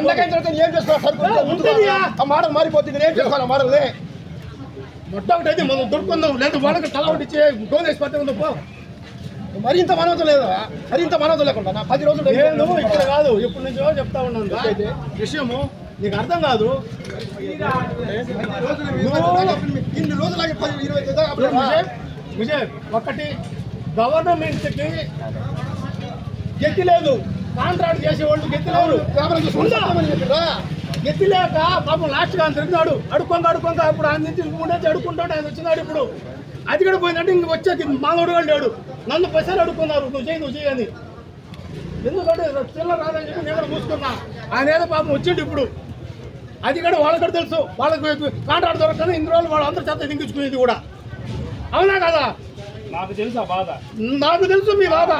పండగైన తర్వాత ఏం చేసుకోవాలి మోడల్ మారిపోతుంది నేను ఏం చేసుకోవాలి మోడల్ని మొత్తం ఒకటైతే మనం దొరుకుందాం లేదు వాళ్ళకి తల ఒకటి డోన్ వేసి పడితే ఉందో మరింత మనవతం లేదు మరింత మనవతం లేకుండా 10 రోజులు నేను ఇక్కడ కాదు ఎప్పటి నుంచో చెప్తా ఉన్నాను అయితే విషయము నీకు అర్థం కాదు ఇన్ని రోజులు విజయ్ ఒకటి గవర్నమెంట్కి గెత్తి లేదు కాంట్రాక్ట్ చేసేవాళ్ళు గెత్తి లేరు గెత్తి లేక పాపం లాస్ట్ గా తిరుగుతున్నాడు అడుక్కోంగా ఇప్పుడు ఆయన నుంచి ఉండేసి అడుక్కుంటాడు ఆయన వచ్చినాడు ఇప్పుడు అది కూడా పోయిందంటే ఇంక వచ్చేది మానవుడు కూడా లేడు నన్ను పైసలు అడుక్కున్నారు నువ్వు చేయి అని ఎందుకంటే చిల్లర రాదని చెప్పి నేను కూడా మూసుకున్నా ఆయన ఏదో పాపం వచ్చిండు ఇప్పుడు అది కూడా వాళ్ళకి కూడా తెలుసు వాళ్ళకి కాంట్రాక్ట్ దొరకని ఇన్ని రోజులు వాళ్ళు అందరి చేత దించుకునేది కూడా అవునా కదా నాకు తెలుసు ఆ బాధ నాకు తెలుసు మీ బాధ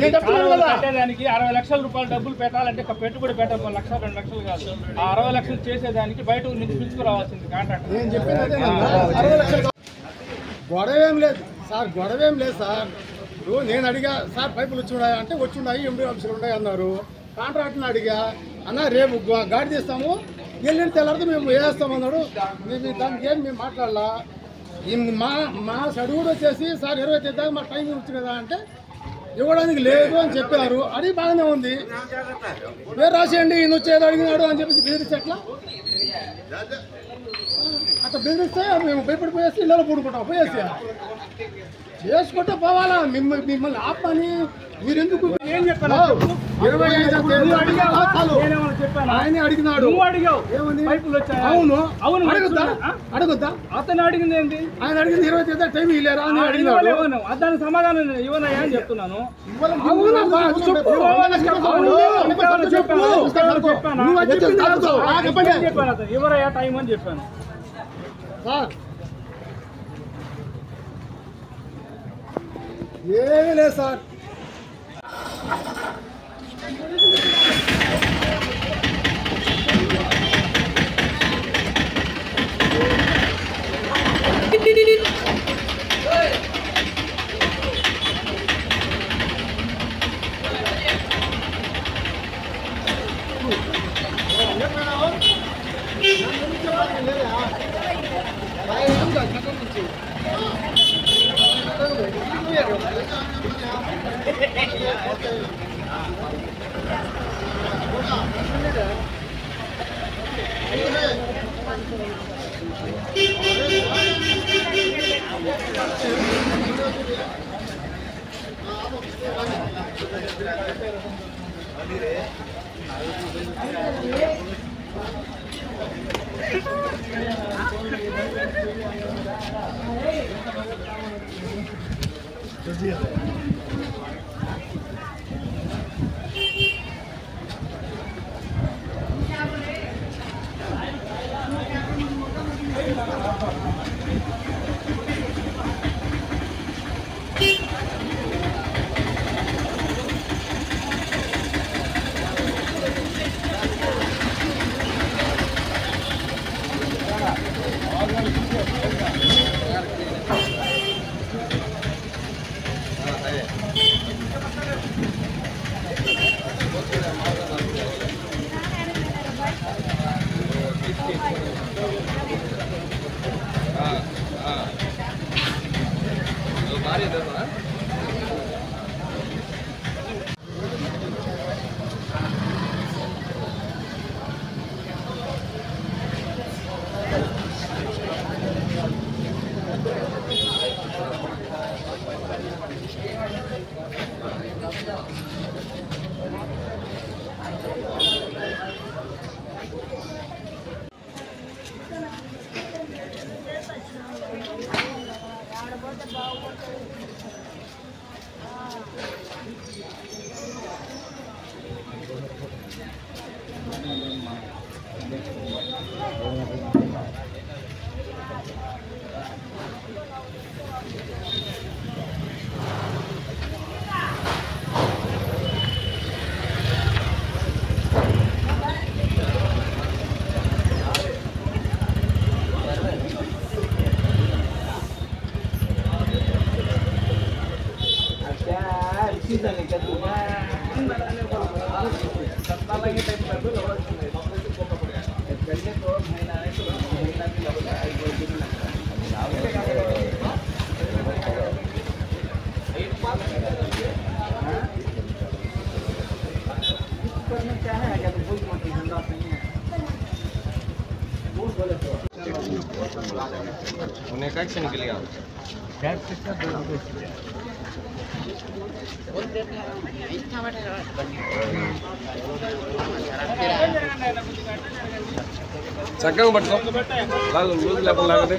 నేను చెప్తున్నాను కదా కట్టేదానికి 60 లక్షల రూపాయలు డబ్బులు పెట్టాలంటే పెట్టుబడి పెట్టాలి 1 లక్ష 2 లక్షలు కాదు ఆ 60 లక్షలు చేసేదానికి బయట నుంచి పిలుచుకురావాల్సింది కాంట్రాక్ట్ నేను చెప్పేది అదే 60 లక్షలు గొడవేం లేదు సార్ సార్ ఇప్పుడు నేను అడిగా సార్ పైపులు వచ్చి అంటే వచ్చి ఎండి ఆఫీసులు ఉన్నాయి అన్నారు కాంట్రాక్ట్ని అడిగా అన్న రేపు గాడి తీస్తాము వెళ్ళిన తెల్లారితో మేము వేస్తామన్నాడు మేము దానికి ఏం మేము మాట్లాడాలా మా సడుగుడు వచ్చేసి సార్ 25 దాకా మా టైం ఇచ్చు కదా అంటే ఇవ్వడానికి లేదు అని చెప్పారు అది బాగానే ఉంది పేరు రాసేయండి ఈయన వచ్చేది అడిగినాడు అని చెప్పేసి బెదిరించట్లా అట్లా బెదిరిస్తే మేము భయపడిపోయేసి ఇళ్ళలో పూడుకుంటాం పోయేసి చేసుకుంటే పోవాలా మిమ్మల్ని ఆపని మీరు ఎందుకు ఏం చెప్పాను 25 ఆయన అడిగినాడు అవును అడుగుద్దా అతను అడిగింది ఏంటి ఆయన అడిగింది 25 టైం ఇవ్వలేరా అని అడిగినాడు దానికి సమాధానం ఇవ్వనయ్యా అని చెప్తున్నాను ఇవ్వరయ్యా టైం అని చెప్పాను సార్ ఏమీ లేదు sir Kita lihat juga. Lagi उन्हें एक्शन के लिए आओ చక్కగా పట్టుకో లాగు లూజ్ లేకుండా లాగదే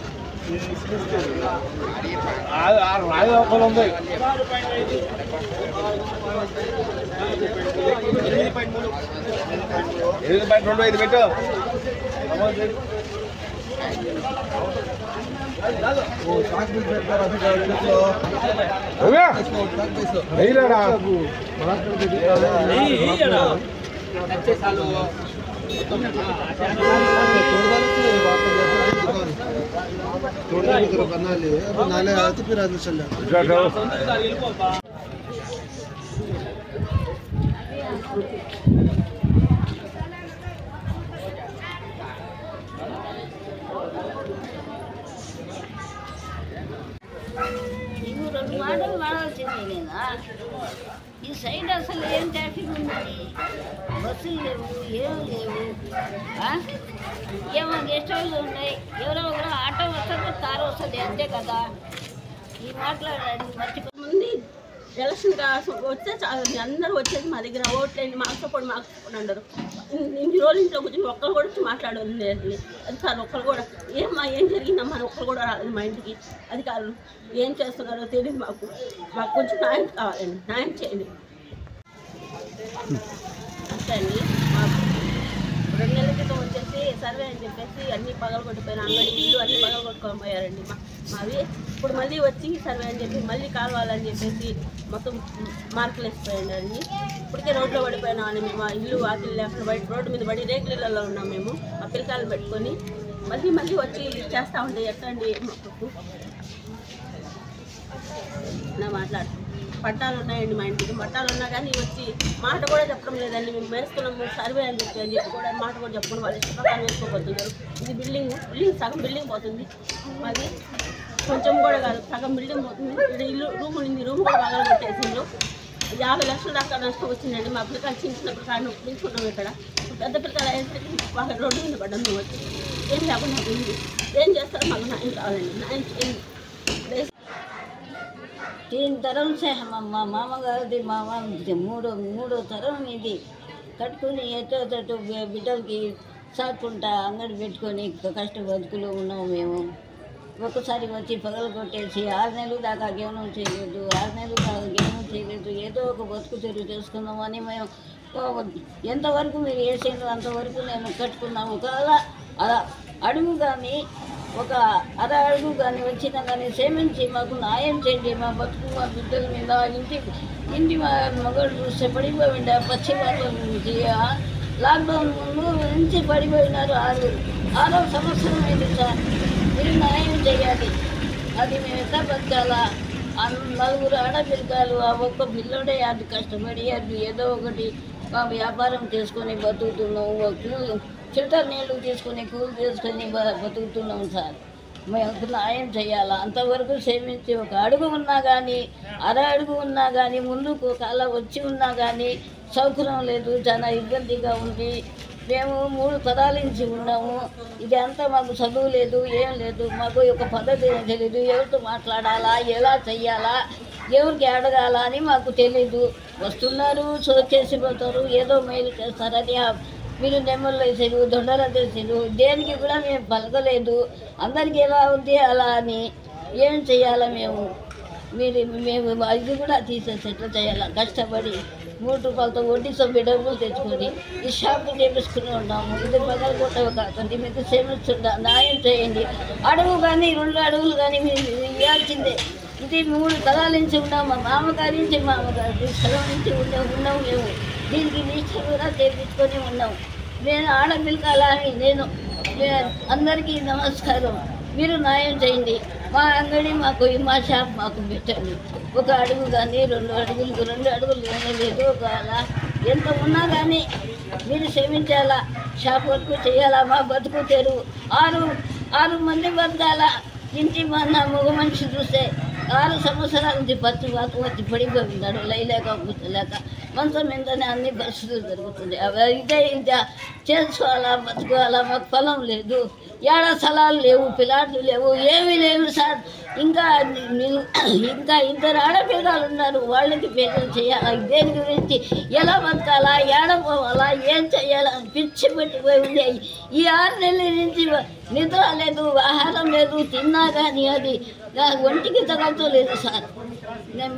రాయి లోపల ఉంది 8.25 పెట్టు बना लिए अब नाले आए तो फिर आगे चल जाओ మాటలు వాడాల్సిందే లేదా ఈ సైడ్ అసలు ఏం ట్రాఫిక్ ఉంది బస్సులు లేవు ఏం లేవు ఏమో గెస్ట్ హౌస్ ఉన్నాయి ఎవరో ఒకరు ఆటో వస్తుంది కారు వస్తుంది అంతే కదా ఈ మాట్లాడడానికి మర్చిపోతుంది ఎలక్షన్ వస్తే అందరూ వచ్చేది మా దగ్గర ఓట్లేండి మాకు సపోర్ట్ అంటారు ఇన్ని రోజులు ఇంట్లో కూర్చొని ఒక్కరు కూడా వచ్చి మాట్లాడదు లేదు అధికారులు ఒక్కరు కూడా ఏం జరిగిందమ్మా అని ఒక్కరు కూడా రాలేదు మా ఇంటికి అధికారులు ఏం చేస్తున్నారో తెలియదు మాకు కొంచెం న్యాయం కావాలండి న్యాయం చేయండి అంతే అండి మాకు 2 నెలల క్రితం వచ్చేసి సర్వే అని చెప్పేసి అన్ని పగలగొట్టిపోయిన అంగడి ఇల్లు అన్ని పగలగొట్టుకొని పోయారండి మావి ఇప్పుడు మళ్ళీ వచ్చి సర్వే అని చెప్పి మళ్ళీ కావాలని చెప్పేసి మొత్తం మార్కులు వేసిపోయారండి ఇప్పటికే రోడ్లో పడిపోయినామని మేము ఆ ఇల్లు వాకిలు లేకుండా బయట రోడ్డు మీద పడి రేకులలో ఉన్నాం మేము ఆ పిల్లకాయలు పెట్టుకొని మళ్ళీ వచ్చి చేస్తూ ఉంటే ఎట్టండి నా మాట్లాడు పట్టాలు ఉన్నాయండి మా ఇంటికి పట్టాలు ఉన్నా కానీ వచ్చి మాట కూడా చెప్పడం లేదండి మేము వేస్తున్నాము సర్వే అని చెప్పి కూడా మాట కూడా చెప్పకుండా వాళ్ళు ఇష్ట ప్రకారం వేసుకోబోతున్నారు ఇది బిల్డింగ్ సగం బిల్డింగ్ పోతుంది మాది కొంచెం కూడా కాదు సగం బిల్డింగ్ పోతుంది ఇక్కడ ఇల్లు రూమ్ ఉంది రూమ్ కూడా బాగా కొట్టేసిండ్రు 50 లక్షల దాకా నష్టం వచ్చిందండి మా పిల్లకాయలు చిన్న పిల్లకాయలు తీసుకున్నాం ఇక్కడ పెద్ద పిల్లకాయలు అయ్యేసరికి బాగా రోడ్డు మీద పడ్డాం మేము వచ్చి ఏం లేకుండా ఉంది ఏం చేస్తారో మాకు న్యాయం కావాలండి న్యాయం చేయండి 3 తరం సే మా మామగారిది మూడో తరం ఇది కట్టుకుని ఎట్టో బిడ్డలకి సాకుంటా అంగడి పెట్టుకొని కష్ట బతుకులు ఉన్నాము మేము ఒకసారి వచ్చి పగలు కొట్టేసి 6 నెలలు దాకా గేనం చేయలేదు 6 నెలలు దాకా గేనం చేయలేదు ఏదో ఒక బతుకు తెరువు చేసుకుందామని మేము ఎంతవరకు మీరు వేసిండ్రు అంతవరకు నేను కట్టుకున్నాము ఒకవేళ అడుగు కానీ ఒక అడుగు కానీ వచ్చినా కానీ క్షమించి మాకు న్యాయం చేయండి మా బతుకు మా బిడ్డల మీద ఇంటి మగడు చూస్తే పడిపోయింది పచ్చి వాళ్ళ నుంచి లాక్డౌన్ ముందు నుంచి పడిపోయినారు 6వ సంవత్సరం అయింది సార్ మీరు న్యాయం చేయాలి అది మేము ఎట్లా బతకాలా 4 ఆడపిల్లలు ఆ ఒక్క పిల్లడే అది కష్టపడి అది ఏదో ఒకటి మా వ్యాపారం చేసుకొని బతుకుతున్నాము ఫిల్టర్ నీళ్ళు తీసుకొని కూల్ చేసుకొని బతుకుతున్నాం సార్ మేము న్యాయం చేయాలా అంతవరకు క్షమించి ఒక అడుగు ఉన్నా కానీ అడుగు ఉన్నా కానీ ముందుకు కాల వచ్చి ఉన్నా కానీ సౌకర్యం లేదు చాలా ఇబ్బందిగా ఉంది మేము 3 తరాల నుంచి ఉన్నాము ఇది అంతా మాకు చదువు లేదు ఏం లేదు మాకు ఒక పద్ధతి తెలియదు ఎవరితో మాట్లాడాలా ఎలా చెయ్యాలా ఎవరికి అడగాలా అని మాకు తెలీదు వస్తున్నారు చేసిపోతారు ఏదో మేలు చేస్తారని మీరు నెమ్మలు వేసారు దొండలు వేసారు దేనికి కూడా మేము పలకలేదు అందరికీ ఎలా ఉంది అలా అని ఏం చేయాలా మేము ఇది కూడా తీసేసి ఎట్లా చేయాలా కష్టపడి 3 రూపాయలతో వడ్డీ సొమ్ము డబ్బులు తెచ్చుకొని ఈ షాపు చేపించుకుని ఉన్నాము ఇది పగలు కొట్టవు కాకండి మీకు క్షమిస్తుందా న్యాయం చేయండి అడుగు కానీ 2 అడుగులు కానీ మీరు ఇవ్వాల్సిందే ఇది 3 తరాల నుంచి ఉన్నాము మా మామగారి నుంచి మామగారి స్థలం నుంచి ఉన్నాము మేము దీనికి నిష్ట కూడా చేపించుకొని ఉన్నాము నేను ఆడపిల్లకాలని నేను అందరికీ నమస్కారం మీరు న్యాయం చేయండి మా అంగడి మాకు మా షాప్ మాకు పెట్టండి 1 అడుగు కానీ 2 అడుగులు 2 అడుగులు ఏమీ లేదు ఒకవేళ ఎంత ఉన్నా కానీ మీరు క్షమించాలా షాప్ వరకు చేయాలా మా బతుకు తెరువు 6 మంది బతకాలా ఇంటి మన మగ మనిషి చూస్తే 6 సంవత్సరాల నుంచి వచ్చి పడిపోతున్నాడు లేక కూర్చోలేక మంచం మీదనే అన్ని పరిస్థితులు జరుగుతుంది ఇదే ఇంకా చేసుకోవాలా బతుకోవాలా మాకు పొలం లేదు ఏడ స్థలాలు లేవు పిల్లాట్లు లేవు ఏమీ లేవు సార్ ఇంకా ఇద్దరు ఆడపిల్లలు ఉన్నారు వాళ్ళకి పెళ్లి చేయాలి దేని గురించి ఎలా బతకాలా ఏడ పోవాలా ఏం చేయాలా పిచ్చి పెట్టిపోయి ఉంది ఈ 6 నెలల నుంచి నిద్ర లేదు ఆహారం లేదు తిన్నా కానీ అది ఒంటికి తగలతో లేదు సార్ నేను